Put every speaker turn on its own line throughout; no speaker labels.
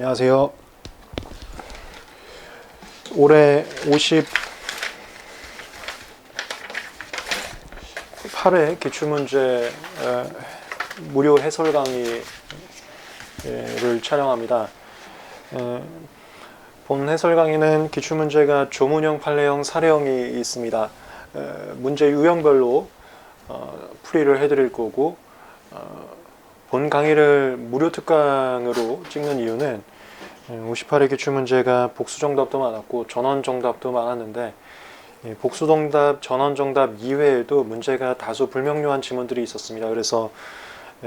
안녕하세요. 올해 58회 기출문제 무료 해설 강의를 촬영합니다. 본 해설 강의는 기출문제가 조문형, 판례형, 사례형이 있습니다. 문제 유형별로 풀이를 해드릴 거고, 본 강의를 무료 특강으로 찍는 이유는 58회 기출문제가 복수정답도 많았고 전원정답도 많았는데, 복수정답, 전원정답 이외에도 문제가 다소 불명료한 지문들이 있었습니다. 그래서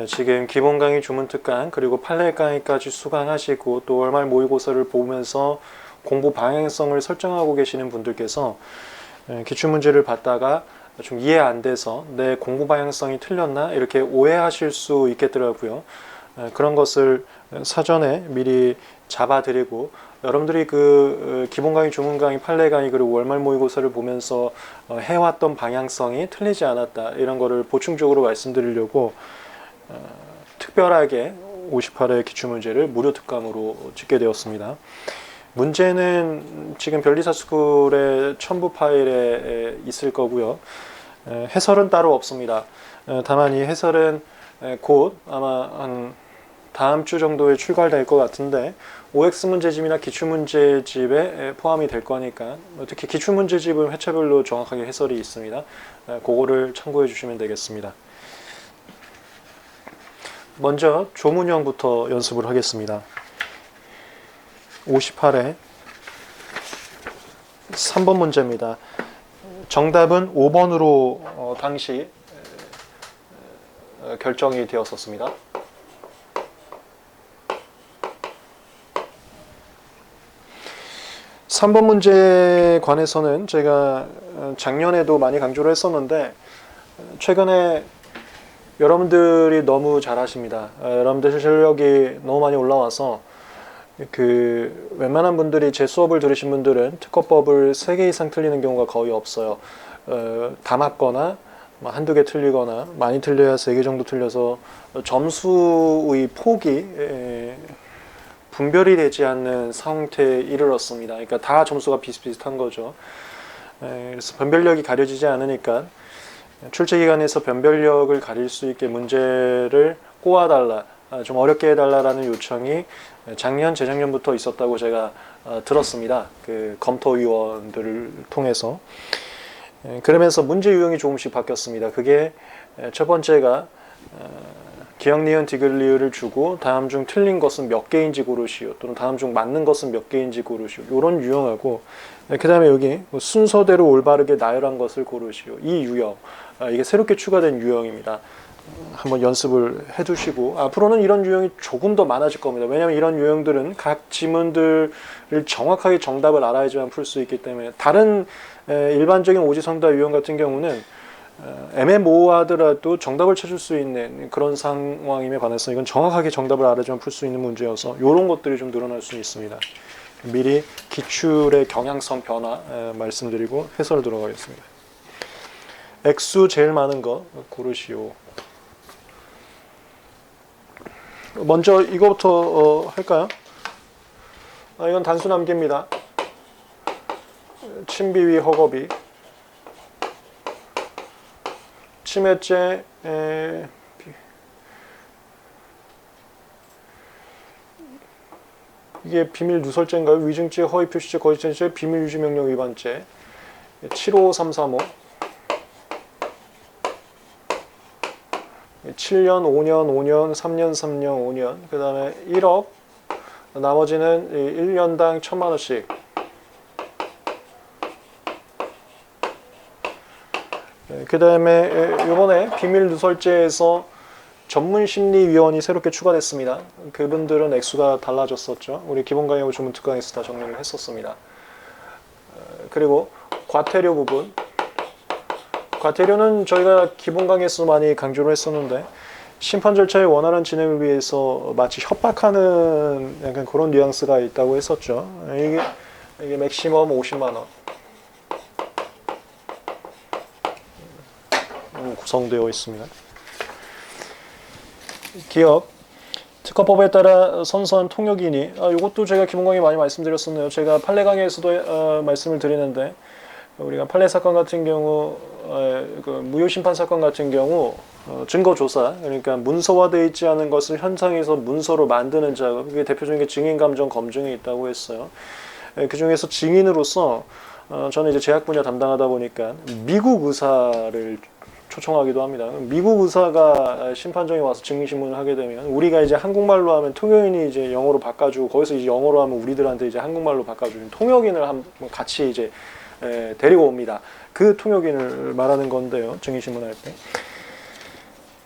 지금 기본 강의, 주문 특강, 그리고 판례 강의까지 수강하시고 또 월말 모의고사를 보면서 공부 방향성을 설정하고 계시는 분들께서 기출문제를 받다가 좀 이해 안 돼서 내 공부 방향성이 틀렸나 이렇게 오해하실 수 있겠더라고요. 그런 것을 사전에 미리 잡아드리고, 여러분들이 그 기본 강의, 주문 강의, 판례 강의, 그리고 월말 모의고사를 보면서 해왔던 방향성이 틀리지 않았다, 이런 거를 보충적으로 말씀드리려고 특별하게 58회 기출문제를 무료 특강으로 찍게 되었습니다. 문제는 지금 별리사스쿨의 첨부 파일에 있을 거고요. 해설은 따로 없습니다. 다만 이 해설은 곧 아마 한 다음 주 정도에 출간될 것 같은데, OX 문제집이나 기출문제집에 포함이 될 거니까, 특히 기출문제집은 회차별로 정확하게 해설이 있습니다. 그거를 참고해 주시면 되겠습니다. 먼저 조문형부터 연습을 하겠습니다. 58회 3번 문제입니다. 정답은 5번으로 당시 결정이 되었었습니다. 삼 번 문제에 관해서는 제가 작년에도 많이 강조를 했었는데, 최근에 여러분들이 너무 잘하십니다. 여러분들 실력이 너무 많이 올라와서 웬만한 분들이 제 수업을 들으신 분들은 특허법을 3개 이상 틀리는 경우가 거의 없어요. 다 맞거나 한두 개 틀리거나, 많이 틀려야 3개 정도 틀려서 점수의 폭이 분별이 되지 않는 상태에 이르렀습니다. 그러니까 다 점수가 비슷비슷한 거죠. 그래서 변별력이 가려지지 않으니까 출제기관에서 변별력을 가릴 수 있게 문제를 꼬아달라, 좀 어렵게 해달라라는 요청이 작년, 재작년부터 있었다고 제가 들었습니다. 그 검토위원들을 통해서. 그러면서 문제 유형이 조금씩 바뀌었습니다. 그게 첫 번째가 기역, 니은, 디귿, 리을을 주고 다음 중 틀린 것은 몇 개인지 고르시오, 또는 다음 중 맞는 것은 몇 개인지 고르시오, 이런 유형하고, 그 다음에 여기 순서대로 올바르게 나열한 것을 고르시오, 이 유형, 이게 새롭게 추가된 유형입니다. 한번 연습을 해두시고, 앞으로는 이런 유형이 조금 더 많아질 겁니다. 왜냐하면 이런 유형들은 각 지문들을 정확하게 정답을 알아야지만 풀 수 있기 때문에, 다른 일반적인 오지성답 유형 같은 경우는 애매모호하더라도 정답을 찾을 수 있는 그런 상황임에 반해서 이건 정확하게 정답을 알아야지만 풀 수 있는 문제여서 이런 것들이 좀 늘어날 수 있습니다. 미리 기출의 경향성 변화 말씀드리고 해설 들어가겠습니다. 액수 제일 많은 거 고르시오. 먼저 이거부터 할까요? 이건 단수 남기입니다. 침비위 허겁이, 침해죄, 이게 비밀 누설죄인가요? 위증죄, 허위표시죄, 거짓죄, 비밀유지명령 위반죄. 75335, 7년, 5년, 5년, 3년, 3년, 5년, 그 다음에 1억, 나머지는 1년당 1,000만 원씩. 그 다음에 이번에 비밀 누설죄에서 전문심리위원이 새롭게 추가됐습니다. 그분들은 액수가 달라졌었죠. 우리 기본 강의하고 주문 특강에서 다 정리를 했었습니다. 그리고 과태료 부분, 과태료는 저희가 기본 강의에서 많이 강조를 했었는데, 심판 절차의 원활한 진행을 위해서 마치 협박하는 약간 그런 뉘앙스가 있다고 했었죠. 이게 맥시멈 50만 원 구성되어 있습니다. 기억, 특허법에 따라 선서한 통역인이 이것도 제가 기본 강의 많이 말씀드렸었네요. 제가 판례 강의에서도 말씀을 드리는데 우리가 판례 사건 같은 경우 그 무효 심판 사건 같은 경우 증거 조사 그러니까 문서화되어 있지 않은 것을 현장에서 문서로 만드는 작업 그게 대표적인 게 증인 감정 검증이 있다고 했어요. 그 중에서 증인으로서 저는 이제 제약 분야 담당하다 보니까 미국 의사를 초청하기도 합니다. 미국 의사가 심판정에 와서 증인신문을 하게 되면 우리가 이제 한국말로 하면 통역인이 이제 영어로 바꿔주고 거기서 이제 영어로 하면 우리들한테 이제 한국말로 바꿔주는 통역인을 같이 이제 데리고 옵니다. 그 통역인을 말하는 건데요. 증인신문할 때.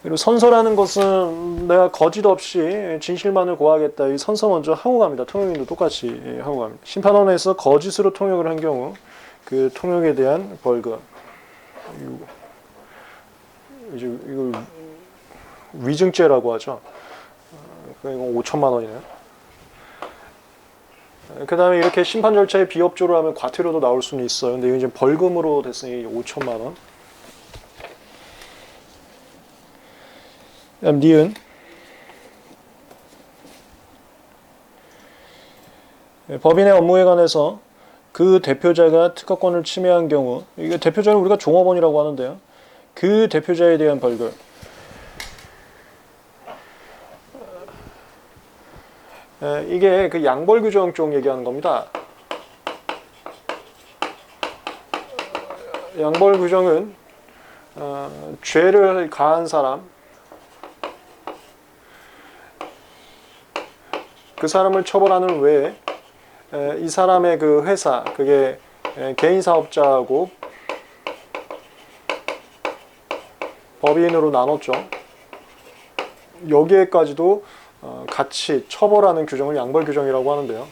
그리고 선서라는 것은 내가 거짓 없이 진실만을 고하겠다. 이 선서 먼저 하고 갑니다. 통역인도 똑같이 하고 갑니다. 심판원에서 거짓으로 통역을 한 경우 그 통역에 대한 벌금 이걸 위증죄라고 하죠. 이건 5천만 원이네요. 그 다음에 이렇게 심판 절차에 비협조를 하면 과태료도 나올 수는 있어요. 근데 이건 이제 벌금으로 됐으니 5천만 원. 다음 니은. 법인의 업무에 관해서 그 대표자가 특허권을 침해한 경우, 이게 대표자를 우리가 종업원이라고 하는데요. 그 대표자에 대한 벌금. 이게 그 양벌 규정 쪽 얘기하는 겁니다. 양벌 규정은 죄를 가한 사람, 그 사람을 처벌하는 외에 이 사람의 그 회사, 그게 개인 사업자하고 법인으로 나눴죠. 여기에까지도 같이 처벌하는 규정을 양벌 규정이라고 하는데요.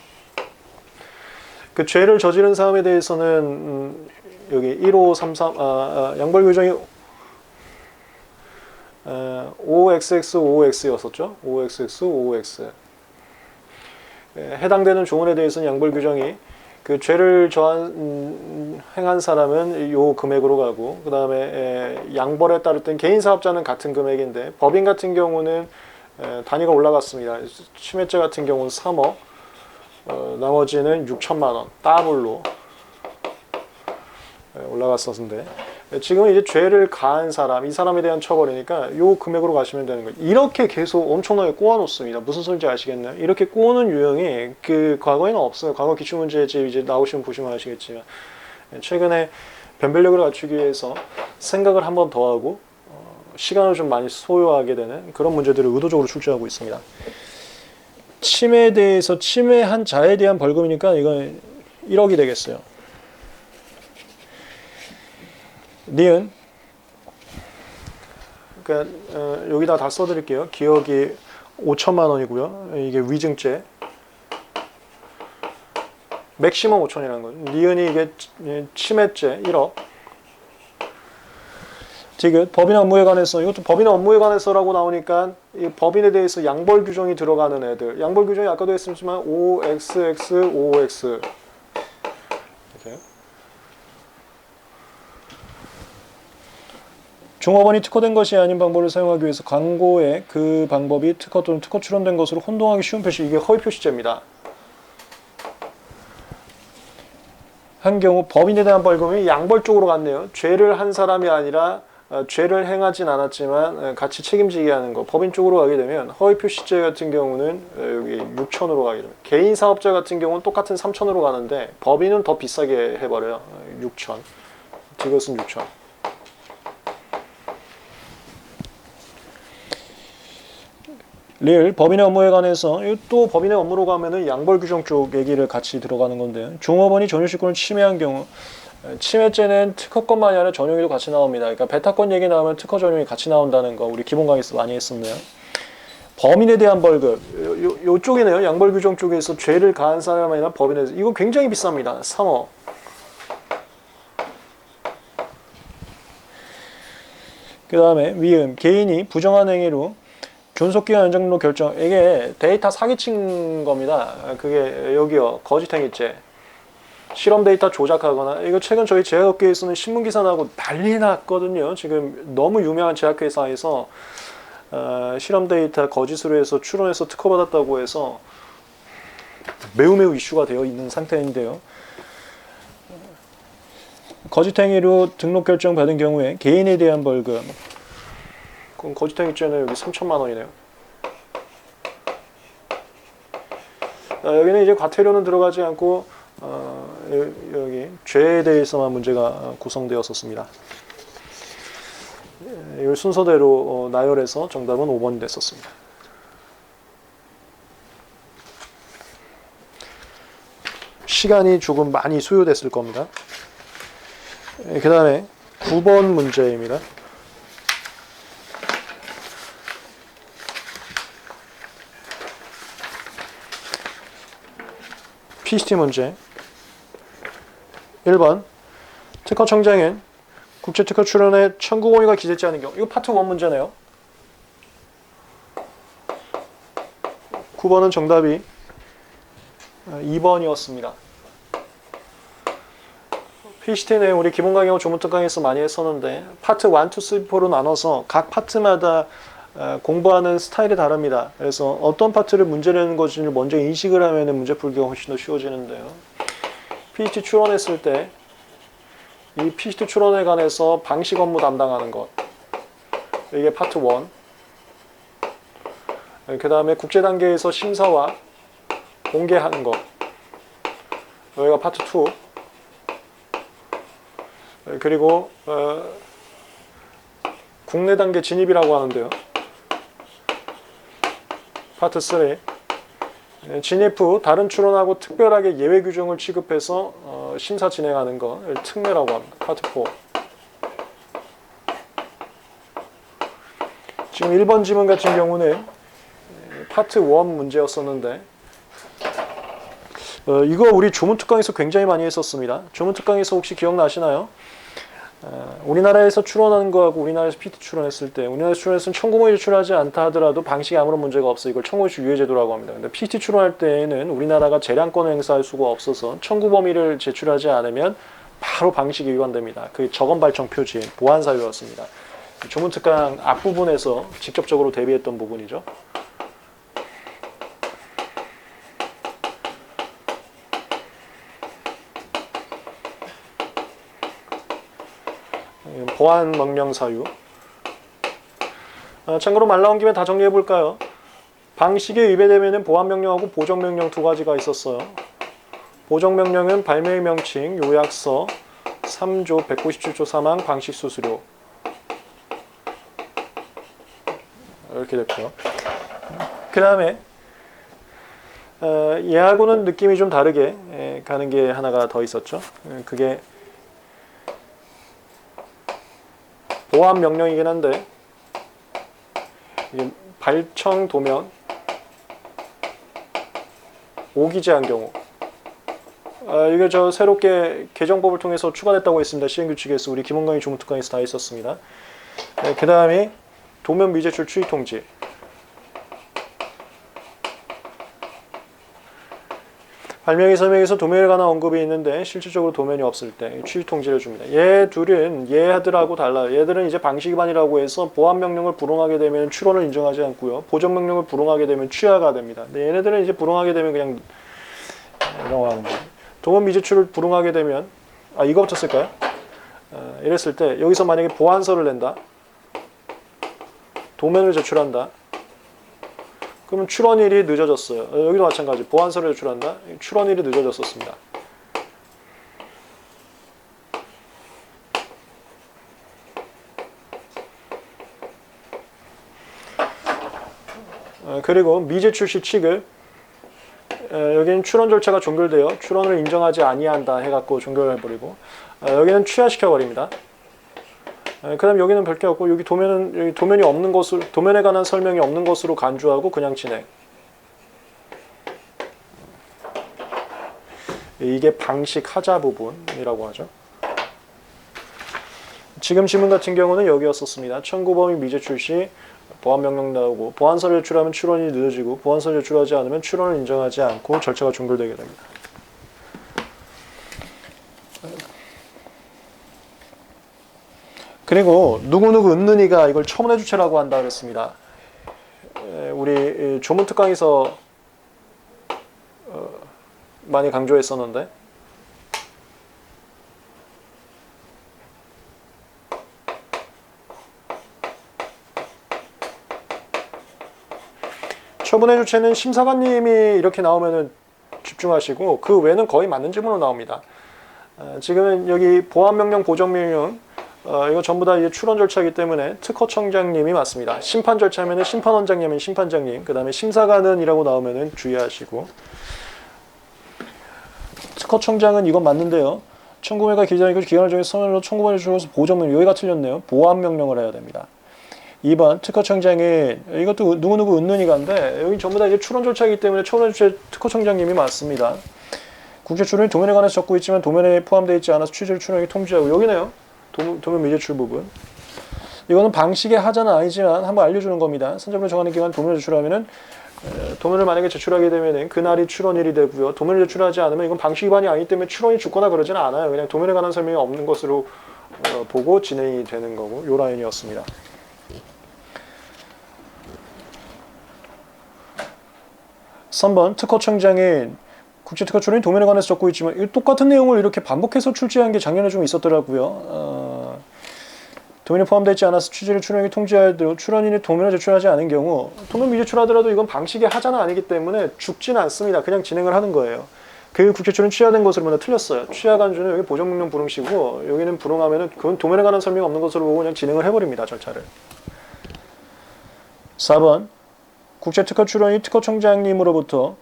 그 죄를 저지른 사람에 대해서는 여기 1533 양벌 규정이 OXX, OX였었죠. OXX, OX. 해당되는 조문에 대해서는 양벌 규정이 그 죄를 행한 사람은 요 금액으로 가고 그 다음에 양벌에 따를 땐 개인 사업자는 같은 금액인데 법인 같은 경우는 단위가 올라갔습니다. 침해죄 같은 경우는 3억, 나머지는 6천만 원 더블로 올라갔었는데 지금은 이제 죄를 가한 사람, 이 사람에 대한 처벌이니까 요 금액으로 가시면 되는 거예요. 이렇게 계속 엄청나게 꼬아놓습니다. 무슨 소리인지 아시겠나요? 이렇게 꼬는 유형이 그 과거에는 없어요. 과거 기출문제집 이제 나오시면 보시면 아시겠지만 최근에 변별력을 갖추기 위해서 생각을 한 번 더 하고 시간을 좀 많이 소요하게 되는 그런 문제들을 의도적으로 출제하고 있습니다. 침해에 대해서 침해한 자에 대한 벌금이니까 이건 1억이 되겠어요. 니은. 그러니까 여기다 다 써드릴게요. 기억이 5천만 원이고요. 이게 위증죄. 맥시멈 5천이라는 거죠. 니은이 이게 침해죄 1억. 디귿. 법인의 업무에 관해서 이것도 법인의 업무에 관해서라고 나오니까 이 법인에 대해서 양벌 규정이 들어가는 애들. 양벌 규정이 아까도 했었지만 OXX, OX. 이렇게. 종업원이 특허된 것이 아닌 방법을 사용하기 위해서 광고에 그 방법이 특허 또는 특허 출원된 것으로 혼동하기 쉬운 표시, 이게 허위 표시죄입니다. 한 경우 법인에 대한 벌금이 양벌 쪽으로 갔네요. 죄를 한 사람이 아니라 죄를 행하진 않았지만 같이 책임지게 하는 거. 법인 쪽으로 가게 되면 허위 표시죄 같은 경우는 여기 6천으로 가게 됩니다. 개인 사업자 같은 경우는 똑같은 3천으로 가는데 법인은 더 비싸게 해버려요. 6천. 이것은 6천. 리을. 법인의 업무에 관해서 또 법인의 업무로 가면은 양벌 규정 쪽 얘기를 같이 들어가는 건데요. 종업원이 전유실권을 침해한 경우, 침해죄는 특허권만이 아니라 전용이도 같이 나옵니다. 그러니까 배타권 얘기 나오면 특허 전용이 같이 나온다는 거 우리 기본 강의에서 많이 했었네요. 범인에 대한 벌금, 요쪽이네요. 양벌 규정 쪽에서 죄를 가한 사람이 아니라 법인에 대해서. 이거 굉장히 비쌉니다. 3억. 그 다음에 위음. 개인이 부정한 행위로 존속기간 연장로 결정. 이게 데이터 사기친 겁니다. 그게 여기요. 거짓행위죄. 실험 데이터 조작하거나. 이거 최근 저희 제약업계에서는 신문기사 나고 난리 났거든요. 지금 너무 유명한 제약회사에서 실험 데이터 거짓으로 해서 추론해서 특허받았다고 해서 매우 이슈가 되어 있는 상태인데요. 거짓행위로 등록 결정 받은 경우에 개인에 대한 벌금, 그럼 거짓행위죄는 여기 3천만 원이네요. 여기는 이제 과태료는 들어가지 않고 여기 죄에 대해서만 문제가 구성되었었습니다. 이 순서대로 나열해서 정답은 5번이 됐었습니다. 시간이 조금 많이 소요됐을 겁니다. 그 다음에 9번 문제입니다. PCT 문제 1번 특허청장은 국제특허 출원에 청구 공의가 기재되지 않은 경우, 이거 파트 1 문제네요. 9번은 정답이 2번이었습니다. PCT는 우리 기본 강의하고 조문 특강에서 많이 했었는데 파트 1, 2, 3, 4로 나눠서 각 파트마다 공부하는 스타일이 다릅니다. 그래서 어떤 파트를 문제 내는 것인지를 먼저 인식을 하면 문제 풀기가 훨씬 더 쉬워지는데요. PCT 출원했을 때 이 PCT 출원에 관해서 방식 업무 담당하는 것, 이게 파트 1. 그 다음에 국제 단계에서 심사와 공개하는 것, 여기가 파트 2. 그리고 국내 단계 진입이라고 하는데요. 파트 3. 진입 후 다른 출원하고 특별하게 예외 규정을 취급해서 심사 진행하는 것, 특례라고 합니다. 파트 4. 지금 1번 지문 같은 경우는 파트 1 문제였었는데 이거 우리 조문특강에서 굉장히 많이 했었습니다. 조문특강에서 혹시 기억나시나요? 우리나라에서 출원하는 거하고 우리나라에서 PT 출원했을 때, 우리나라에서 출원했으면 청구범위 제출하지 않다 하더라도 방식에 아무런 문제가 없어. 이걸 청구범위 유예제도라고 합니다. 근데 PT 출원할 때에는 우리나라가 재량권을 행사할 수가 없어서 청구범위를 제출하지 않으면 바로 방식이 위반됩니다. 그게 적언 발청 표지, 보안 사유였습니다. 조문특강 앞부분에서 직접적으로 대비했던 부분이죠. 보안 명령 사유. 참고로 말 나온 김에 다 정리해 볼까요? 방식에 위배되면 보안 명령하고 보정 명령 두 가지가 있었어요. 보정 명령은 발명의 명칭, 요약서, 3조 197조 3항 방식 수수료. 이렇게 됐고요. 그 다음에 얘하고는 느낌이 좀 다르게 가는 게 하나가 더 있었죠. 그게 보안 명령이긴 한데 이게 발청 도면 오기재한 경우, 이게 저 새롭게 개정법을 통해서 추가됐다고 했습니다. 시행규칙에서 우리 기본강의 조문특강에서 다 있었습니다. 그 다음에 도면 미제출 추이 통지. 발명의 설명에서 도면에 관한 언급이 있는데 실질적으로 도면이 없을 때 추이 통지를 줍니다. 얘 둘은 얘들하고 달라요. 얘들은 이제 방식 위반이라고 해서 보안 명령을 불응하게 되면 출원을 인정하지 않고요. 보정 명령을 불응하게 되면 취하가 됩니다. 근데 얘네들은 이제 불응하게 되면 그냥 넘어가는 거예요. 도면 미제출을 불응하게 되면 이거부터 쓸까요? 이랬을 때 여기서 만약에 보안서를 낸다. 도면을 제출한다. 그러면 출원일이 늦어졌어요. 여기도 마찬가지. 보안서를 제출한다. 출원일이 늦어졌었습니다. 그리고 미제출 시 취급. 여기는 출원 절차가 종결되어 출원을 인정하지 아니한다 해갖고 종결해버리고, 여기는 취하시켜버립니다. 그 다음 여기는 별 게 없고, 여기 도면이 없는 것으로, 도면에 관한 설명이 없는 것으로 간주하고 그냥 진행. 이게 방식 하자 부분이라고 하죠. 지금 지문 같은 경우는 여기였었습니다. 청구범위 미제출 시 보안 명령 나오고, 보안서를 제출하면 출원이 늦어지고, 보안서를 제출하지 않으면 출원을 인정하지 않고 절차가 종결되게 됩니다. 그리고 누구누구 은는이가 이걸 첨언해 주체라고 한다 그랬습니다. 우리 조문 특강에서 많이 강조했었는데, 처분의 주체는 심사관님이 이렇게 나오면은 집중하시고, 그 외에는 거의 맞는 질문으로 나옵니다. 지금은 여기 보안명령, 보정명령, 이거 전부 다 이제 출원 절차이기 때문에 특허청장님이 맞습니다. 심판 절차면은 심판원장님은 심판장님, 그 다음에 심사관은이라고 나오면은 주의하시고, 특허청장은 이건 맞는데요. 청구물과 기자이고 기관을 정해 서면으로 청구물을 주고서 보정명령, 여기가 틀렸네요. 보안명령을 해야 됩니다. 2번 특허청장은 이것도 누구누구 은는이가인데 여기 전부 다 이제 출원 절차이기 때문에 출원 절차 특허청장님이 맞습니다. 국제 출원이 도면에 관해서 적고 있지만 도면에 포함되어 있지 않아서 취재를 출원하기 통지하고, 여기네요. 도면 미제출 부분. 이거는 방식의 하자는 아니지만 한번 알려주는 겁니다. 선정을 정하는 기간 도면을 제출하면은 도면을 만약에 제출하게 되면은 그날이 출원일이 되고요. 도면을 제출하지 않으면 이건 방식 위반이 아니기 때문에 출원이 죽거나 그러지는 않아요. 그냥 도면에 관한 설명이 없는 것으로 보고 진행이 되는 거고, 요 라인이었습니다. 3번 특허청장은 국제특허 출원이 도면에 관해서 적고 있지만, 똑같은 내용을 이렇게 반복해서 출제한 게 작년에 좀 있었더라고요. 도면에 포함되어 있지 않아서 취재를 출원하기 통지하여도 출원인이 도면을 제출하지 않은 경우, 도면 미제출하더라도 이건 방식의 하자는 아니기 때문에 죽지는 않습니다. 그냥 진행을 하는 거예요. 그 국제 출원 취하된 것으로 보면 틀렸어요. 취하간주는 여기 보정명령 불응시고, 여기는 불응하면은 그건 도면에 관한 설명이 없는 것으로 보고 그냥 진행을 해버립니다. 절차를. 4번 국제특허 출원이 특허청장님으로부터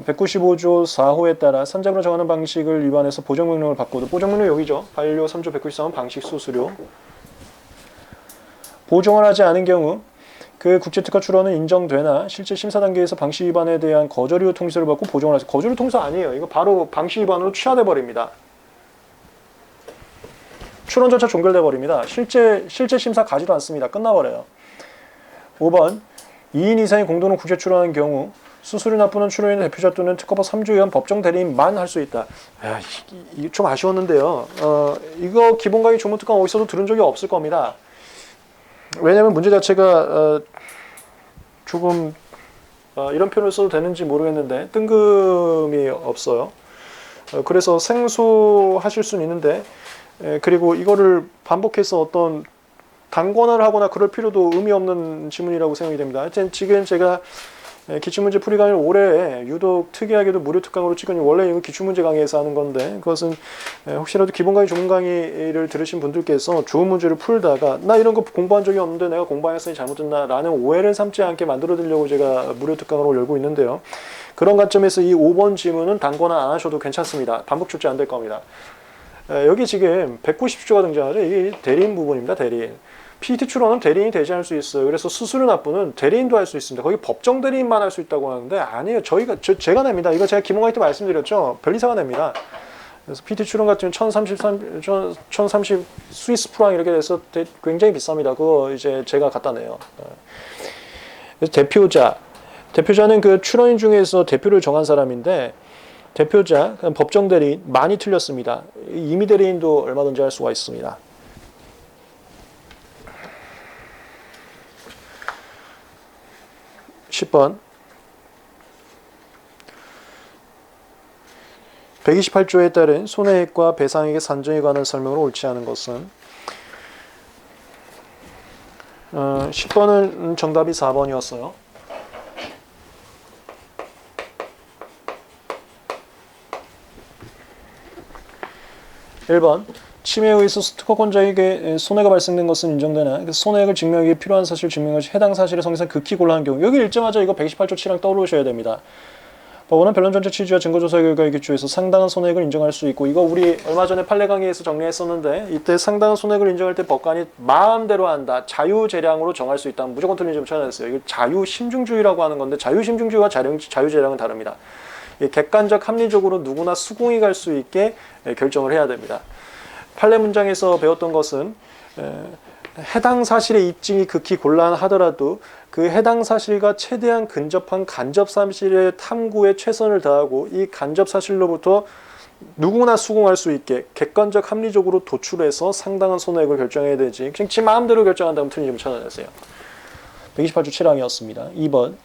195조 4호에 따라 산정으로 정하는 방식을 위반해서 보정명령을 받고도, 보정명령 여기죠. 반려 3조 193은 방식 수수료. 보정을 하지 않은 경우 그 국제특허 출원은 인정되나 실제 심사 단계에서 방식 위반에 대한 거절 이후 통지를 받고 보정을 하죠. 거절 이후 통지 아니에요. 이거 바로 방식 위반으로 취하돼 버립니다. 출원 절차 종결돼 버립니다. 실제 심사 가지도 않습니다. 끝나버려요. 5번 2인 이상이 공동으로 국제 출원하는 경우 수수료 납부는 출원인 대표자 또는 특허법 3조 위반 법정 대리인만 할 수 있다. 이게 좀 아쉬웠는데요. 이거 기본 강의 조문 특강 어디서도 들은 적이 없을 겁니다. 왜냐면 문제 자체가 조금 이런 표현을 써도 되는지 모르겠는데 뜬금이 없어요. 그래서 생소하실 수는 있는데, 그리고 이거를 반복해서 어떤 단권을 하거나 그럴 필요도 의미 없는 지문이라고 생각이 됩니다. 하여튼 지금 제가 기출문제 풀이 강의를 올해 유독 특이하게도 무료 특강으로 찍으니, 원래 이거 기출문제 강의에서 하는 건데, 그것은 혹시라도 기본 강의, 조문 강의를 들으신 분들께서 좋은 문제를 풀다가 나 이런 거 공부한 적이 없는데 내가 공부했으니 잘못됐나 라는 오해를 삼지 않게 만들어 드리려고 제가 무료 특강으로 열고 있는데요. 그런 관점에서 이 5번 지문은 단권화 안 하셔도 괜찮습니다. 반복 출제 안 될 겁니다. 여기 지금 190조가 등장하죠. 이게 대리인 부분입니다. 대리인. PET 출원은 대리인이 대신할 수 있어요. 그래서 수수료 납부는 대리인도 할 수 있습니다. 거기 법정 대리인만 할 수 있다고 하는데 아니에요. 제가 냅니다. 이거 제가 기본 강의 때 말씀드렸죠. 변리사가 냅니다. 그래서 PET 출원 같은 경우는 1030 스위스 프랑 이렇게 돼서 굉장히 비쌉니다. 그거 이제 제가 갖다 내요. 그래서 대표자는 그 출원인 중에서 대표를 정한 사람인데, 대표자, 법정 대리인 많이 틀렸습니다. 임의 대리인도 얼마든지 할 수가 있습니다. 10번 128조에 따른 손해액과 배상액의 산정에 관한 설명을 옳지 않은 것은, 10번은 정답이 4번이었어요. 1번 침해에 의해서 특허권자에게 손해가 발생된 것은 인정되나 그 손해액을 증명하기 위해 필요한 사실을 증명할 시 해당 사실의 성립상 극히 곤란한 경우, 여기 읽자마자 이거 128조 7항 떠오르셔야 됩니다. 법원은 변론 전체 취지와 증거조사 결과에 기초해서 상당한 손해액을 인정할 수 있고, 이거 우리 얼마 전에 판례 강의에서 정리했었는데, 이때 상당한 손해액을 인정할 때 법관이 마음대로 한다, 자유재량으로 정할 수 있다, 무조건 틀린 점 찾아냈어요. 이거 자유심중주의라고 하는 건데, 자유심중주의와 자유재량은 다릅니다. 객관적 합리적으로 누구나 수긍이 갈 수 있게 결정을 해야 됩니다. 판례 문장에서 배웠던 것은 해당 사실의 입증이 극히 곤란하더라도 그 해당 사실과 최대한 근접한 간접 사실의 탐구에 최선을 다하고 이 간접 사실로부터 누구나 수긍할 수 있게 객관적 합리적으로 도출해서 상당한 손해액을 결정해야 되지, 그냥 지 마음대로 결정한다면 틀린 점을 찾아내세요. 128조 7항이었습니다. 2번.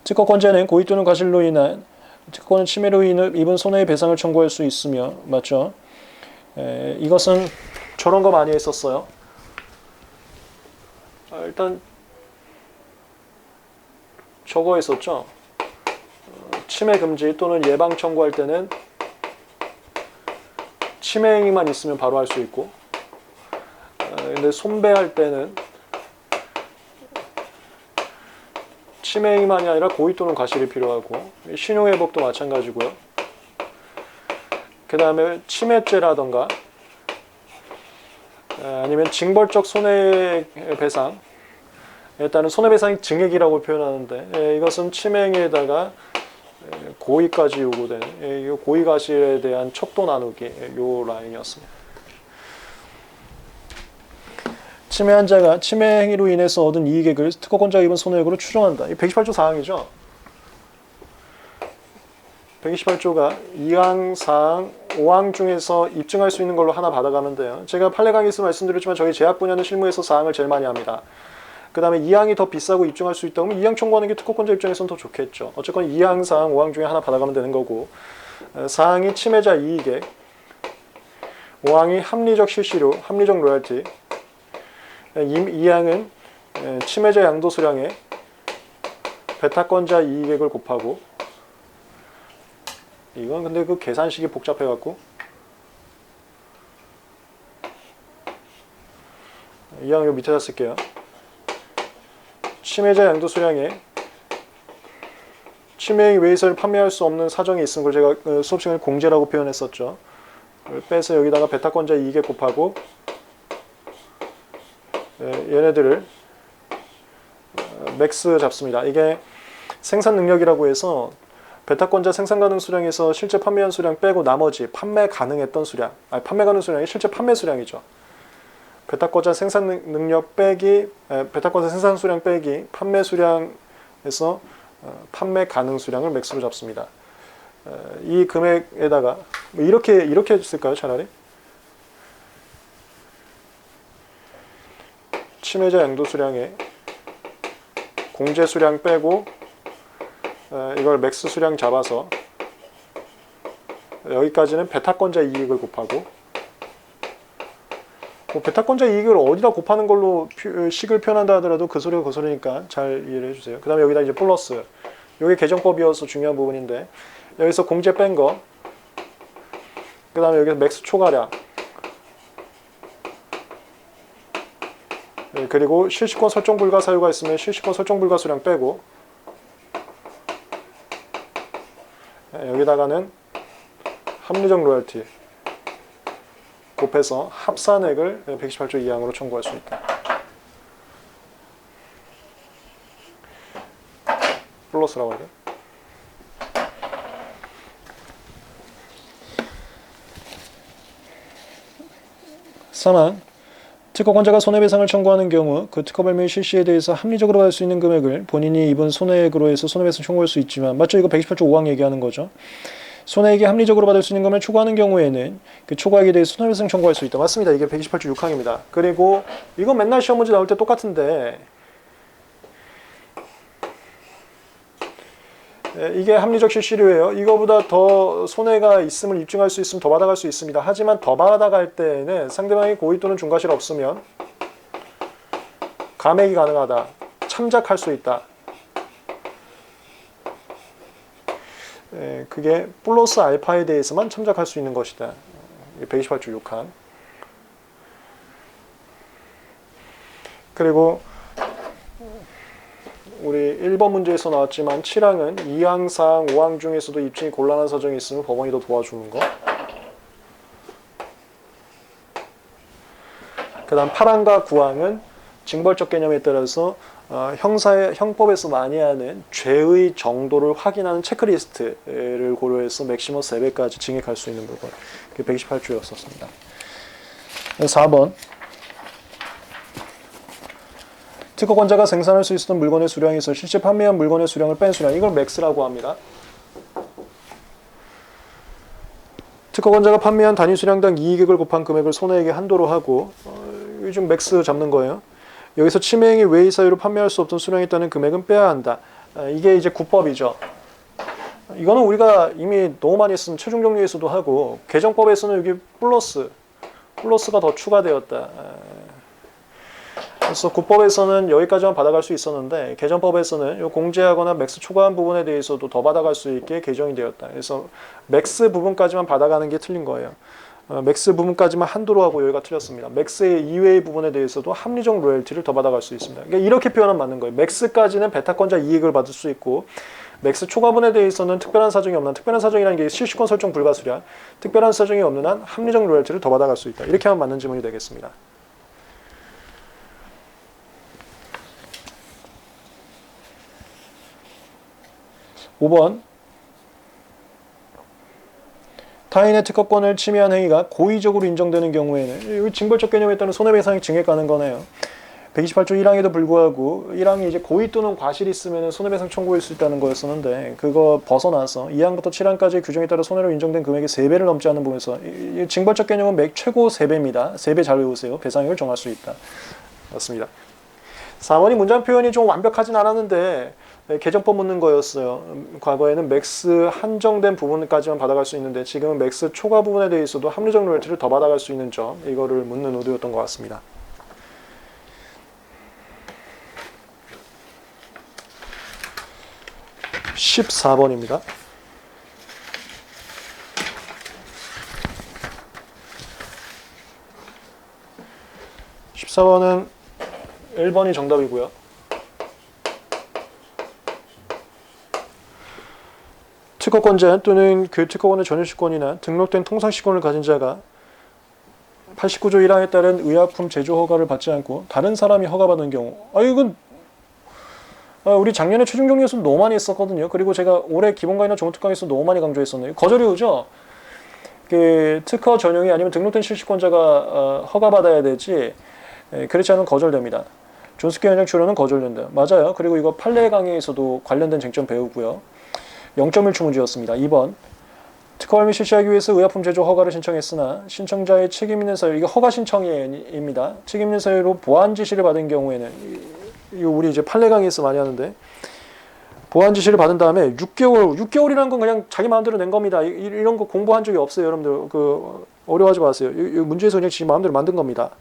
특허권자는 고의 또는 과실로 인한 특허권 침해로 입은 손해의 배상을 청구할 수 있으며, 맞죠? 이것은 저런 거 많이 했었어요. 일단 저거 했었죠. 침해 금지 또는 예방 청구할 때는 침해 행위만 있으면 바로 할 수 있고, 근데 손배할 때는 침해 행위만이 아니라 고의 또는 과실이 필요하고, 신용회복도 마찬가지고요. 그 다음에 침해죄라던가 아니면 징벌적 손해배상에 따른 손해배상이 증액이라고 표현하는데, 이것은 침해 행위에다가 고의까지 요구되는, 이 고의 과실에 대한 척도 나누기, 요 라인이었습니다. 침해한 자가 침해 행위로 인해서 얻은 이익액을 특허권자가 입은 손해액으로 추정한다. 이 128조 4항이죠. 128조가 2항, 4항, 5항 중에서 입증할 수 있는 걸로 하나 받아가면 돼요. 제가 판례 강의에서 말씀드렸지만 저희 제약 분야는 실무에서 4항을 제일 많이 합니다. 그 다음에 2항이 더 비싸고 입증할 수 있다 그러면 2항 청구하는 게 특허권자 입장에서는 더 좋겠죠. 어쨌건 2항, 4항, 5항 중에 하나 받아가면 되는 거고, 4항이 침해자 이익액, 5항이 합리적 실시료, 합리적 로열티, 2항은 침해자 양도수량에 배타권자 이익액을 곱하고, 이건 근데 그 계산식이 복잡해갖고 2항 요 밑에다 쓸게요. 침해자 양도수량에 침해행위 외에서는 판매할 수 없는 사정이 있은 걸 제가 수업 시간에 공제라고 표현했었죠. 빼서 여기다가 배타권자 이익액 곱하고, 얘네들을 맥스 잡습니다. 이게 생산 능력이라고 해서 배타권자 생산 가능 수량에서 실제 판매한 수량 빼고 나머지 판매 가능했던 수량, 판매 가능 수량이 실제 판매 수량이죠. 배타권자 생산 능력 빼기, 배타권자 생산 수량 빼기 판매 수량에서 판매 가능 수량을 맥스로 잡습니다. 이 금액에다가 이렇게 쓸까요, 차라리? 침해자 양도 수량에 공제 수량 빼고 이걸 맥스 수량 잡아서 여기까지는 배타권자 이익을 곱하고, 배타권자 이익을 어디다 곱하는 걸로 식을 표현한다 하더라도 그 소리가 그 소리니까 잘 이해를 해주세요. 그 다음에 여기다 이제 플러스, 이게 개정법이어서 중요한 부분인데, 여기서 공제 뺀 거, 그 다음에 여기서 맥스 초과량, 그리고 실시권 설정 불가 사유가 있으면 실시권 설정 불가 수량 빼고, 여기다가는 합리적 로열티 곱해서 합산액을 128조 2항으로 청구할 수 있다. 플러스라고 하죠. 사망. 특허권자가 손해배상을 청구하는 경우 그 특허 발매 실시에 대해서 합리적으로 받을 수 있는 금액을 본인이 입은 손해액으로 해서 손해배상 청구할 수 있지만, 맞죠? 이거 128조 5항 얘기하는 거죠. 손해액이 합리적으로 받을 수 있는 금액을 초과하는 경우에는 그 초과액에 대해서 손해배상 청구할 수 있다. 맞습니다. 이게 128조 6항입니다. 그리고 이거 맨날 시험 문제 나올 때 똑같은데, 이게 합리적 실시료예요. 이거보다 더 손해가 있음을 입증할 수 있으면 더 받아갈 수 있습니다. 하지만 더 받아갈 때에는 상대방이 고의 또는 중과실 없으면 감액이 가능하다. 참작할 수 있다. 그게 플러스 알파에 대해서만 참작할 수 있는 것이다. 128조 6항. 그리고 우리 1번 문제에서 나왔지만 7항은 2항, 4항, 5항 중에서도 입증이 곤란한 사정이 있으면 법원이 더 도와주는 거. 그 다음 8항과 9항은 징벌적 개념에 따라서 형법에서 많이 하는 죄의 정도를 확인하는 체크리스트를 고려해서 맥시멈 3배까지 징역할 수 있는 부분. 그게 128조였었습니다. 4번. 특허권자가 생산할 수 있었던 물건의 수량에서 실제 판매한 물건의 수량을 뺀 수량, 이걸 맥스라고 합니다. 특허권자가 판매한 단위 수량당 이익액을 곱한 금액을 손해액의 한도로 하고, 요즘 맥스 잡는 거예요. 여기서 치매행위 외의 사유로 판매할 수 없던 수량에 따른 금액은 빼야 한다. 이게 이제 구법이죠. 이거는 우리가 이미 너무 많이 쓴 최종 정리에서도 하고 개정법에서는 여기 플러스가 더 추가되었다. 그래서 구법에서는 여기까지만 받아갈 수 있었는데 개정법에서는 요 공제하거나 맥스 초과한 부분에 대해서도 더 받아갈 수 있게 개정이 되었다. 그래서 맥스 부분까지만 받아가는 게 틀린 거예요. 맥스 부분까지만 한도로 하고 여기가 틀렸습니다. 맥스 이외의 부분에 대해서도 합리적 로열티를 더 받아갈 수 있습니다. 그러니까 이렇게 표현하면 맞는 거예요. 맥스까지는 베타권자 이익을 받을 수 있고 맥스 초과분에 대해서는 특별한 사정이 없는 한, 특별한 사정이라는 게 실시권 설정 불가 수량, 특별한 사정이 없는 한 합리적 로열티를 더 받아갈 수 있다. 이렇게 하면 맞는 지문이 되겠습니다. (5번) 타인의 특허권을 침해한 행위가 고의적으로 인정되는 경우에는 징벌적 개념에 따른 손해배상이 증액가는 거네요. 128조 1항에도 불구하고 1항이 이제 고의 또는 과실이 있으면 손해배상 청구할 수 있다는 거였었는데 그거 벗어나서 2항부터 7항까지의 규정에 따라 손해로 인정된 금액의 3배를 넘지 않는 부분에서 징벌적 개념은 최고 3배입니다. 3배 잘 외우세요. 배상액을 정할 수 있다. 맞습니다. 4번이 문장 표현이 좀 완벽하진 않았는데 개정법 묻는 거였어요. 과거에는 맥스 한정된 부분까지만 받아갈 수 있는데 지금은 맥스 초과 부분에 대해서도 합리적 로열티를 더 받아갈 수 있는 점, 이거를 묻는 의도였던 것 같습니다. 14번입니다. 14번은 1번이 정답이고요. 특허권자 또는 그 특허권의 전유시권이나 등록된 통상시권을 가진 자가 89조 1항에 따른 의약품 제조 허가를 받지 않고 다른 사람이 허가받은 경우, 이건 우리 작년에 최종 정리에서 너무 많이 했었거든요. 그리고 제가 올해 기본 강의나 종합 특강에서 너무 많이 강조했었네요. 거절이오죠. 그 특허 전용이 아니면 등록된 실시권자가 허가받아야 되지, 그렇지 않으면 거절됩니다. 존스키 현장 출원은 거절된다. 맞아요. 그리고 이거 판례 강의에서도 관련된 쟁점 배우고요. 0.1초 문제였습니다. 2번. 특허 발매 실시하기 위해서 의약품 제조 허가를 신청했으나 신청자의 책임 있는 사유, 이거 허가 신청입니다. 책임 있는 사유로 보안 지시를 받은 경우에는, 이거 우리 이제 판례 강의에서 많이 하는데, 보안 지시를 받은 다음에 6개월이라는 건 그냥 자기 마음대로 낸 겁니다. 이런 거 공부한 적이 없어요. 여러분들 어려워하지 마세요. 이 문제에서 그냥 지 마음대로 만든 겁니다.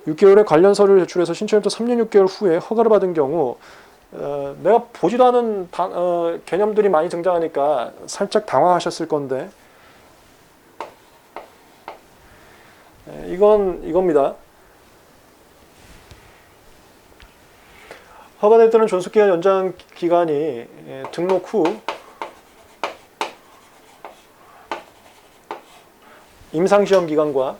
6개월에 관련 서류를 제출해서 신청부터 3년 6개월 후에 허가를 받은 경우, 내가 보지도 않은 개념들이 많이 등장하니까 살짝 당황하셨을 건데, 이겁니다. 허가에 따른 존속기간 연장 기간이 등록 후 임상시험 기간과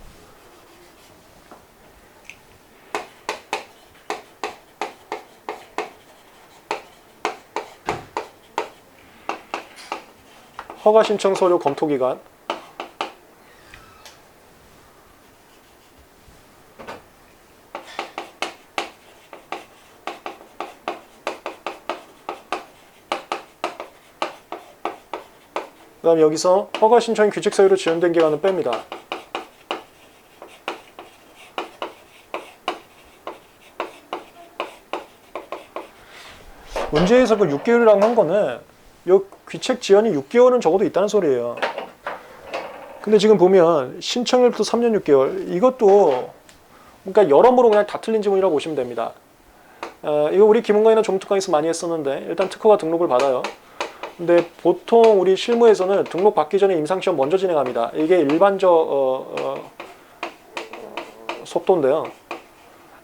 허가 신청 서류 검토 기간, 그 다음 여기서 허가 신청이 규칙 사유로 지연된 기간은 뺍니다. 문제에서 그 6개월이라고 한 거는 요 귀책 지연이 6개월은 적어도 있다는 소리예요. 근데 지금 보면 신청일부터 3년 6개월, 이것도 그러니까 여러모로 그냥 다 틀린 지문이라고 보시면 됩니다. 이거 우리 기본강의나 종특강에서 많이 했었는데, 일단 특허가 등록을 받아요. 근데 보통 우리 실무에서는 등록 받기 전에 임상시험 먼저 진행합니다. 이게 일반적 속도인데요.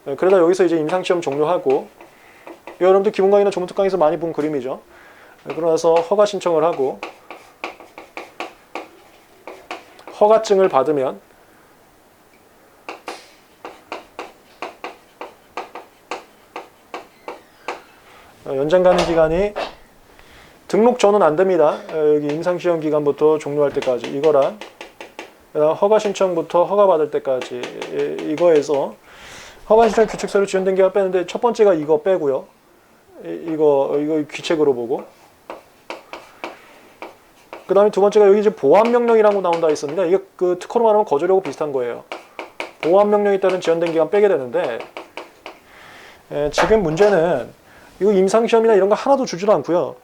그러다 여기서 이제 임상시험 종료하고, 여러분들 기본강의나 종특강에서 많이 본 그림이죠. 그러고 나서 허가 신청을 하고 허가증을 받으면 연장 가는 기간이 등록 전은 안 됩니다. 여기 임상시험 기간부터 종료할 때까지 이거랑, 그다음 허가 신청부터 허가 받을 때까지 이거에서 허가 신청 규칙서로 지연된 기간 빼는데, 첫 번째가 이거 빼고요. 이거 귀책으로 보고, 그 다음에 두 번째가 여기 이제 보안명령이라고 나온다 있습니다. 이게 그 특허로 말하면 거절하고 비슷한 거예요. 보안명령에 따른 지연된 기간 빼게 되는데, 지금 문제는 이거 임상시험이나 이런 거 하나도 주지도 않고요.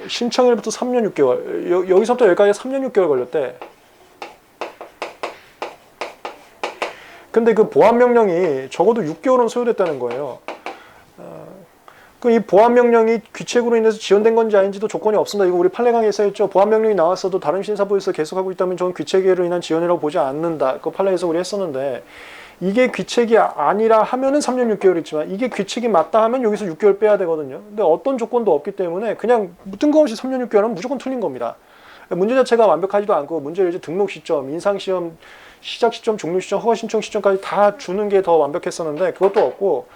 신청일부터 3년 6개월, 여기서부터 여기까지 3년 6개월 걸렸대. 근데 그 보안명령이 적어도 6개월은 소요됐다는 거예요. 이 보안명령이 귀책으로 인해서 지연된 건지 아닌지도 조건이 없습니다. 이거 우리 판례 강의에서 했죠. 보안명령이 나왔어도 다른 신사부에서 계속하고 있다면 저는 귀책으로 인한 지연이라고 보지 않는다. 그 판례에서 우리 했었는데, 이게 귀책이 아니라 하면은 3년 6개월 있지만, 이게 귀책이 맞다 하면 여기서 6개월 빼야 되거든요. 근데 어떤 조건도 없기 때문에 그냥 뜬금없이 3년 6개월은 무조건 틀린 겁니다. 문제 자체가 완벽하지도 않고, 문제를 이제 등록 시점, 인상시험, 시작 시점, 종료 시점, 허가 신청 시점까지 다 주는 게 더 완벽했었는데, 그것도 없고,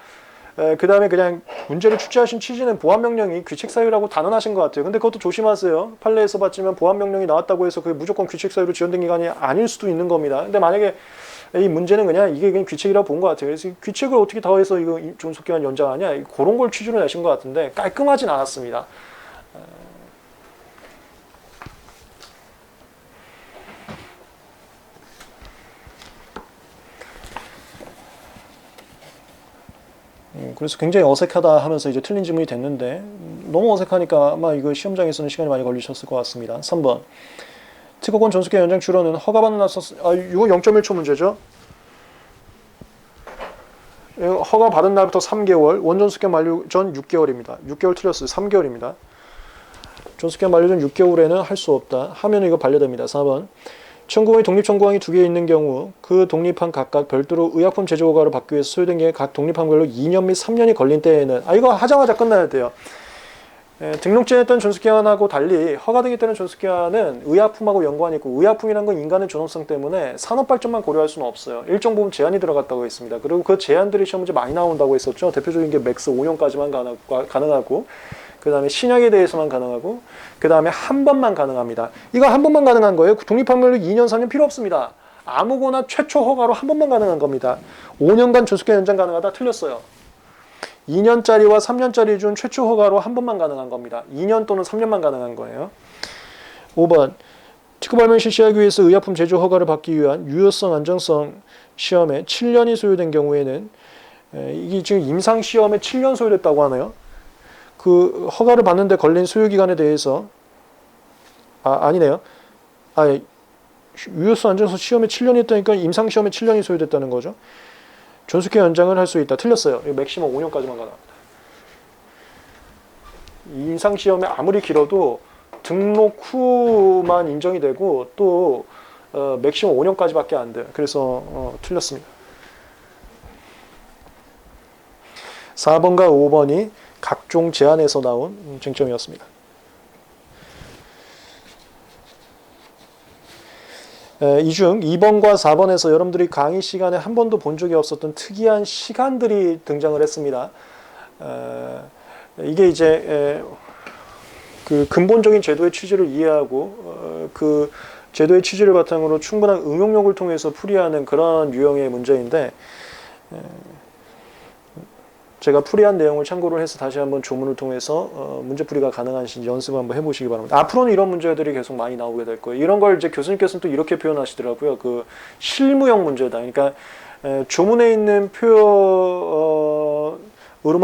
그 다음에 그냥 문제를 출제하신 취지는 보안명령이 귀책사유라고 단언하신 것 같아요. 근데 그것도 조심하세요. 판례에서 봤지만 보안명령이 나왔다고 해서 그게 무조건 귀책사유로 지연된 기간이 아닐 수도 있는 겁니다. 근데 만약에 이 문제는 그냥 이게 그냥 귀책이라고 본 것 같아요. 그래서 귀책을 어떻게 더해서 이거 존속기간 연장하냐, 그런 걸 취지로 내신 것 같은데 깔끔하진 않았습니다. 그래서 굉장히 어색하다 하면서 이제 틀린 질문이 됐는데, 너무 어색하니까 아마 이거 시험장에서는 시간이 많이 걸리셨을 것 같습니다. 3번. 특허권 존속기간 연장 줄여는 허가받는 앞서, 이거 0.1초 문제죠. 허가 받은 날부터 3개월, 원존속기간 만료 전 6개월입니다. 6개월 틀렸어요. 3개월입니다. 존속기간 만료 전 6개월에는 할 수 없다. 하면 이거 반려됩니다. 4번. 청구권이 독립청구항이 2개 있는 경우 그 독립한 각각 별도로 의약품 제조 허가를 받기 위해서 소요된 게 각 독립한 걸로 2년 및 3년이 걸린 때에는, 이거 하자마자 끝나야 돼요. 등록제에 했던 존속기간하고 달리 허가되기 때는 존속기간은 의약품하고 연관이 있고, 의약품이란 건 인간의 존엄성 때문에 산업발전만 고려할 수는 없어요. 일정 부분 제한이 들어갔다고 했습니다. 그리고 그 제한들이 시험 문제 많이 나온다고 했었죠. 대표적인 게 맥스 5년까지만 가능하고, 그 다음에 신약에 대해서만 가능하고, 그 다음에 한 번만 가능합니다. 이거 한 번만 가능한 거예요. 독립학별로 2년, 4년 필요 없습니다. 아무거나 최초 허가로 한 번만 가능한 겁니다. 5년간 존속기간 연장 가능하다? 틀렸어요. 2년짜리와 3년짜리 중 최초 허가로 한 번만 가능한 겁니다. 2년 또는 3년만 가능한 거예요. 5번. 특허 발명 실시하기 위해서 의약품 제조 허가를 받기 위한 유효성, 안정성 시험에 7년이 소요된 경우에는, 이게 지금 임상시험에 7년 소요됐다고 하네요. 그 허가를 받는데 걸린 소요기간에 대해서, 아니네요. 유효성 안정성 시험에 7년이 있다니까 임상시험에 7년이 소요됐다는 거죠. 존속기간 연장을 할 수 있다. 틀렸어요. 맥시멈 5년까지만 가능합니다. 임상시험에 아무리 길어도 등록 후만 인정이 되고, 또 맥시멈 5년까지밖에 안 돼요. 그래서 틀렸습니다. 4번과 5번이 각종 제안에서 나온 쟁점이었습니다. 이 중 2번과 4번에서 여러분들이 강의 시간에 한 번도 본 적이 없었던 특이한 시간들이 등장을 했습니다. 이게 이제 그 근본적인 제도의 취지를 이해하고 그 제도의 취지를 바탕으로 충분한 응용력을 통해서 풀이하는 그런 유형의 문제인데, 제가 풀이한 내용을 참고를 해서 다시 한번 조문을 통해서 문제풀이가 가능한지 연습을 한번 해보시기 바랍니다. 앞으로는 이런 문제들이 계속 많이 나오게 될 거예요. 이런 걸 이제 교수님께서는 또 이렇게 표현하시더라고요. 그 실무형 문제다. 그러니까 조문에 있는 표현으로만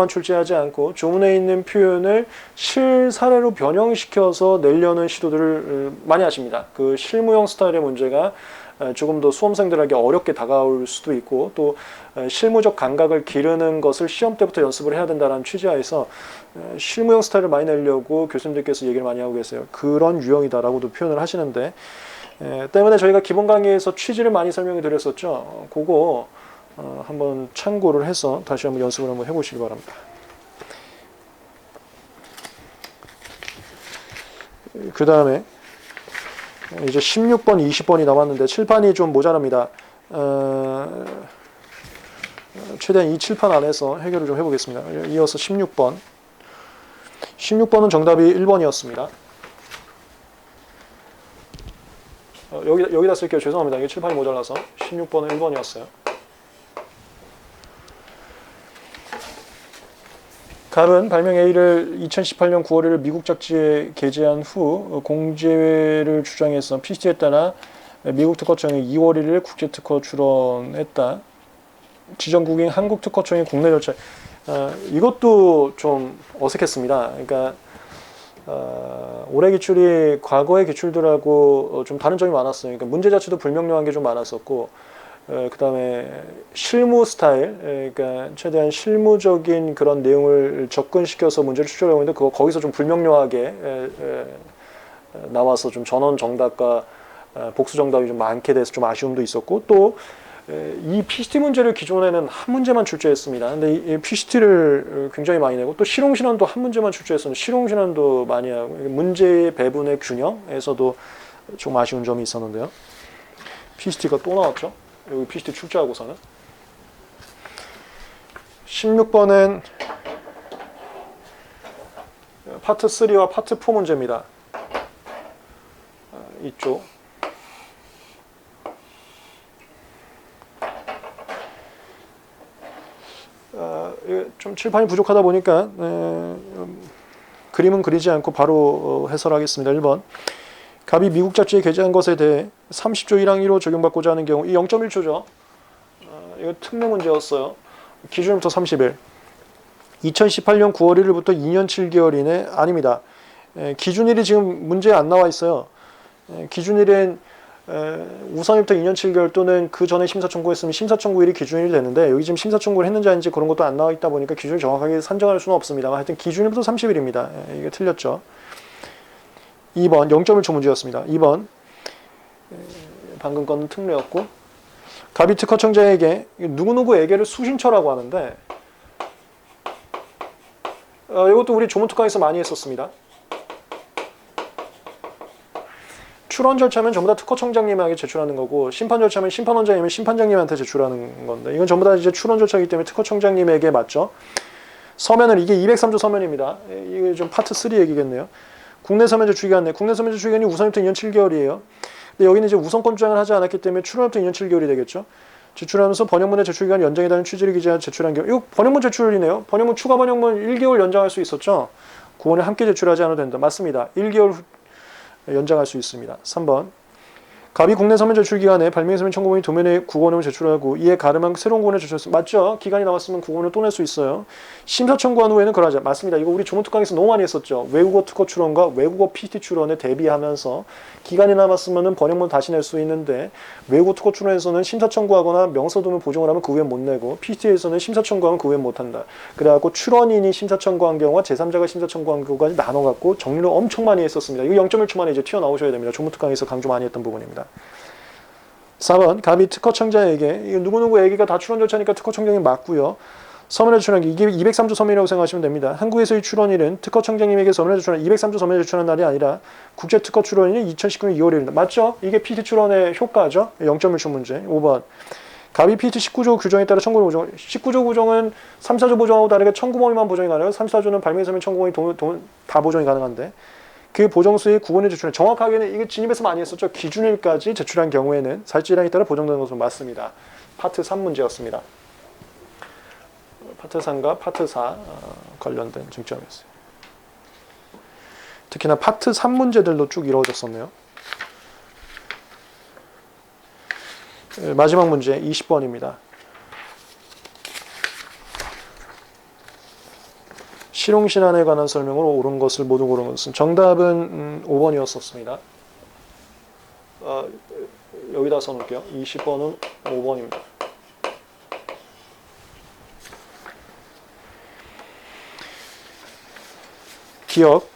출제하지 않고 조문에 있는 표현을 실사례로 변형시켜서 내려는 시도들을 많이 하십니다. 그 실무형 스타일의 문제가 조금 더 수험생들에게 어렵게 다가올 수도 있고, 또 실무적 감각을 기르는 것을 시험 때부터 연습을 해야 된다는 취지하에서 실무형 스타일을 많이 내려고 교수님들께서 얘기를 많이 하고 계세요. 그런 유형이다라고도 표현을 하시는데, 때문에 저희가 기본 강의에서 취지를 많이 설명해 드렸었죠. 그거 한번 참고를 해서 다시 한번 연습을 한번 해보시기 바랍니다. 그 다음에 이제 16번, 20번이 남았는데 칠판이 좀 모자랍니다. 최대한 이 칠판 안에서 해결을 좀 해보겠습니다. 이어서 16번. 16번은 정답이 1번이었습니다. 여기다 쓸게요. 죄송합니다. 이게 칠판이 모자라서. 16번은 1번이었어요. 갑은 발명 A를 2018년 9월 1일 미국 잡지에 게재한 후 공제를 주장해서 PCT에 따라 미국 특허청이 2월 1일 국제특허 출원했다. 지정국인 한국특허청이 국내 절차. 이것도 좀 어색했습니다. 그러니까 올해 기출이 과거의 기출들하고 좀 다른 점이 많았어요. 그러니까 문제 자체도 불명료한 게 좀 많았었고, 그 다음에 실무 스타일, 그러니까 최대한 실무적인 그런 내용을 접근시켜서 문제를 추출하고 있는데 거기서 좀 불명료하게 나와서 좀 전원 정답과 복수 정답이 좀 많게 돼서 좀 아쉬움도 있었고, 또 이 PCT 문제를 기존에는 한 문제만 출제했습니다. 근데 이 PCT를 굉장히 많이 내고, 또 실용신안도 한 문제만 출제했었는데 실용신안도 많이 하고, 문제의 배분의 균형에서도 좀 아쉬운 점이 있었는데요. PCT가 또 나왔죠. 여기 PCT 출제하고서는 16번은 파트 3와 파트 4 문제입니다. 이쪽 좀 칠판이 부족하다 보니까 그림은 그리지 않고 바로 해설하겠습니다. 1번 갑이 미국 잡지에 게재한 것에 대해 30조 1항 1호 적용받고자 하는 경우, 이 0.1초죠. 이거 특례 문제였어요. 기준일부터 30일. 2018년 9월 1일부터 2년 7개월 이내 아닙니다. 기준일이 지금 문제에 안 나와 있어요. 기준일은 우선일부터 2년 7개월 또는 그 전에 심사 청구했으면 심사 청구일이 기준일이 되는데, 여기 지금 심사 청구를 했는지 아닌지 그런 것도 안 나와 있다 보니까 기준을 정확하게 산정할 수는 없습니다만, 하여튼 기준일부터 30일입니다. 이게 틀렸죠. 2번 0.1초 문제였습니다. 2번 방금 거는 특례였고, 갑이 특허청자에게 누구누구에게를 수신처라고 하는데, 이것도 우리 조문특강에서 많이 했었습니다. 출원 절차면 전부 다 특허청장님에게 제출하는 거고, 심판 절차면 심판원장이면 심판장님한테 제출하는 건데, 이건 전부 다 이제 출원 절차이기 때문에 특허청장님에게 맞죠. 서면은 이게 203조 서면입니다. 이게 좀 파트 3 얘기겠네요. 국내 서면 제출 기간 내, 국내 서면 제출 기간이 우선부터 2년 7개월이에요. 근데 여기는 이제 우선권 주장을 하지 않았기 때문에 출원부터 2년 7개월이 되겠죠. 제출하면서 번역문의 제출 기간 연장이라는 취지를 기재한 제출한 경우, 이거 번역문 제출이네요. 번역문 추가 번역문 1개월 연장할 수 있었죠. 9원에 함께 제출하지 않아도 된다. 맞습니다. 1개월 연장할 수 있습니다. 3번 갑이 국내 서면 제출 기간에 발명 서면 청구본이 도면에 국어원을 제출하고 이에 가름한 새로운 국어원을 제출했습니다. 맞죠? 기간이 남았으면 국어원을 또 낼 수 있어요. 심사 청구한 후에는 그러하자. 맞습니다. 이거 우리 조문특강에서 너무 많이 했었죠. 외국어 특허 출원과 외국어 PCT 출원에 대비하면서 기간이 남았으면 번역문 다시 낼 수 있는데, 외국어 특허 출원에서는 심사 청구하거나 명서 도면 보정을 하면 그 후엔 못 내고, PCT에서는 심사 청구하면 그 후엔 못 한다. 그래갖고 출원인이 심사 청구한 경우와 제3자가 심사 청구한 경우까지 나눠갖고 정리를 엄청 많이 했었습니다. 이거 0.1초 만에 이제 튀어나오셔야 됩니다. 조문특강에서 강조 많이 했던 부분입니다. 4번 갑이 특허청자에게, 이거 누구누구에게가 다 출원 절차니까 특허청장이 맞고요. 서면에 제출한 게 이게 203조 서면이라고 생각하시면 됩니다. 한국에서의 출원일은 특허청장님에게 서면에 제출한 203조 서면에 제출한 날이 아니라 국제 특허 출원일은 2019년 2월 1일입니다. 맞죠? 이게 PT 출원의 효과죠. 0.1초 문제. 5번 갑이 PT 19조 규정에 따라 청구를 보정. 19조 규정은 3, 4조 보정하고 다르게 청구범위만 보정이 가능해요. 3, 4조는 발명 서면 청구범위 다 보정이 가능한데, 그 보정수의 9원을 제출한, 정확하게는 이게 진입에서 많이 했었죠. 기준일까지 제출한 경우에는 살지량에 따라 보정되는 것으로 맞습니다. 파트 3 문제였습니다. 파트 3과 파트 4 관련된 쟁점이었어요. 특히나 파트 3 문제들도 쭉 이루어졌었네요. 마지막 문제 20번입니다. 실용신안에 관한 설명으로 옳은 것을 모두 고른 것은, 정답은 5번이었었습니다. 여기다 써놓을게요. 20번은 5번입니다. 기억.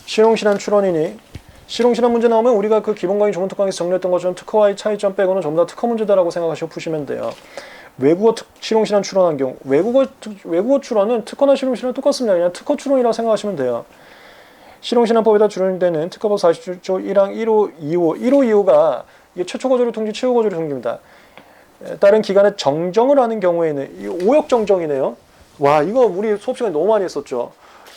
실용신안 출원이니, 실용신안 문제 나오면 우리가 그 기본 강의 조문 특강에서 정리했던 것처럼 특허와의 차이점 빼고는 전부 다 특허 문제다라고 생각하시고 푸시면 돼요. 외국어 실용신안 출원한 경우, 외국어 출원은 특허나 실용신안 똑같습니다. 그냥 특허 출원이라고 생각하시면 돼요. 실용신안법에다 출원되는 특허법 47조 1항 1호 2호 1호 2호가 이게 최초 거절의 통지, 최후 거절의 통지입니다. 다른 기관에 정정을 하는 경우에는 이 오역 정정이네요. 와, 이거 우리 수업 시간에 너무 많이 했었죠.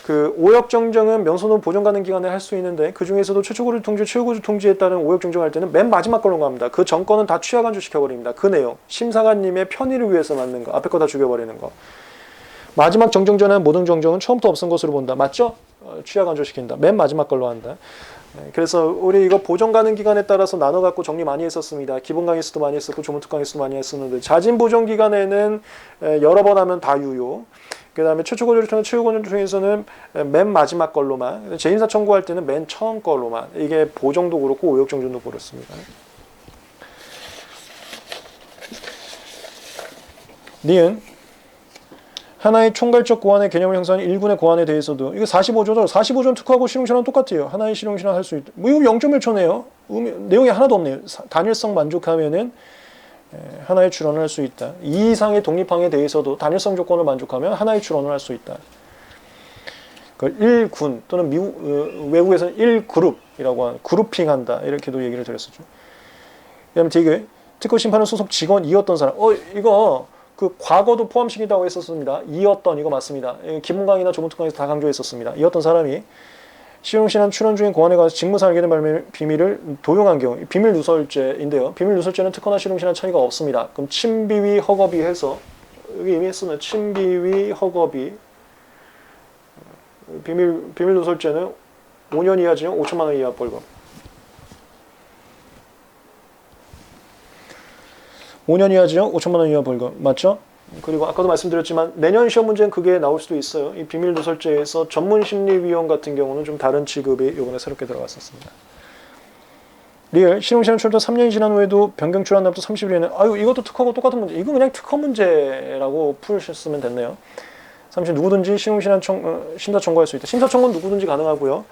그 오역 정정은 명선호 보정 가능 기간에 할 수 있는데, 그 중에서도 최초 거절 통지, 최후 거절 통지에 따른 오역 정정할 때는 맨 마지막 걸로 갑니다. 그 전권은 다 취하 간주시켜 버립니다. 그 내용, 심사관님의 편의를 위해서 맞는 거, 앞에 거 다 죽여버리는 거. 마지막 정정 전에 모든 정정은 처음부터 없은 것으로 본다. 맞죠? 취하 간주시킨다. 맨 마지막 걸로 한다. 그래서 우리 이거 보정 가능 기간에 따라서 나눠 갖고 정리 많이 했었습니다. 기본 강의에서도 많이 했었고 조문특 강의에서도 많이 했었는데, 자진 보정 기간에는 여러 번 하면 다 유효. 그 다음에 최초 거절 요청은 최후 거절 요청에서는 맨 마지막 걸로만, 재인사 청구할 때는 맨 처음 걸로만. 이게 보정도 그렇고 오역 정준도 그렇습니다. 니은 하나의 총괄적 고안의 개념을 형성하는 1군의 고안에 대해서도, 이거 45조죠. 45조는 특허하고 실용실험 똑같아요. 하나의 실용실험 할 수 있다. 뭐 이거 0.1초네요. 내용이 하나도 없네요. 단일성 만족하면은 하나의 출원을 할 수 있다. 이 이상의 독립항에 대해서도 단일성 조건을 만족하면 하나의 출원을 할 수 있다. 그걸 1군 또는 외국에서는 1그룹이라고 하는, 그룹핑한다 이렇게도 얘기를 드렸었죠. 그다음에 되게 특허 심판은 소속 직원이었던 사람. 이거 그 과거도 포함시킨다고 했었습니다. 이었던, 이거 맞습니다. 기본 강의나 조문특 강의에서 다 강조했었습니다. 이었던 사람이 실용실한 출원 중인 고안에 가서 직무상 알게 된 비밀을 도용한 경우, 비밀 누설죄인데요. 비밀 누설죄는 특허나 실용실한 차이가 없습니다. 그럼 침비위 허거비 해서, 여기 이미 했으면 침비위 허거비, 비밀 누설죄는 5년 이하 징역 5천만 원 이하 벌금. 5년 이하 징역 5천만 원 이하 벌금. 맞죠? 그리고 아까도 말씀드렸지만 내년 시험 문제는 그게 나올 수도 있어요. 이 비밀 누설죄에서 전문심리위원 같은 경우는 좀 다른 취급이 이번에 새롭게 들어갔었습니다. 리얼 실용시험 출도 3년이 지난 후에도 변경 출한 날부터 30일 이내는, 아유 이것도 특허하고 똑같은 문제. 이거 그냥 특허 문제라고 풀으셨으면 됐네요. 30 누구든지 실용실한 심사 청구할 수 있다. 심사 청구는 누구든지 가능하고요.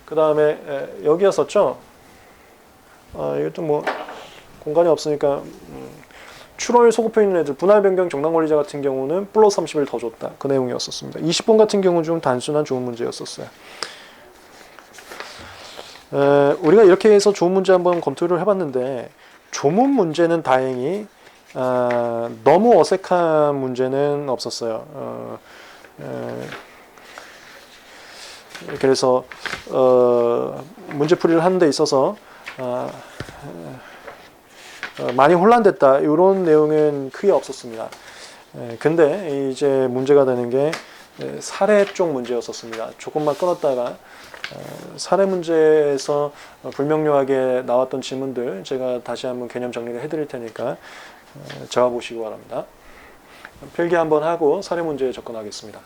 그 다음에 여기였었죠. 이것도 뭐 공간이 없으니까 출원을 소급해 있는 애들, 분할 변경 정당 권리자 같은 경우는 플러스 30을 더 줬다. 그 내용이었었습니다. 20번 같은 경우 좀 단순한 좋은 문제였었어요. 우리가 이렇게 해서 좋은 문제 한번 검토를 해봤는데, 조문 문제는 다행히 너무 어색한 문제는 없었어요. 그래서 문제풀이를 하는 데 있어서 많이 혼란됐다 이런 내용은 크게 없었습니다. 근데 이제 문제가 되는 게 사례 쪽 문제였었습니다. 조금만 끊었다가 사례 문제에서 불명료하게 나왔던 질문들 제가 다시 한번 개념 정리를 해드릴 테니까 적어보시기 바랍니다. 필기 한번 하고 사례 문제에 접근하겠습니다.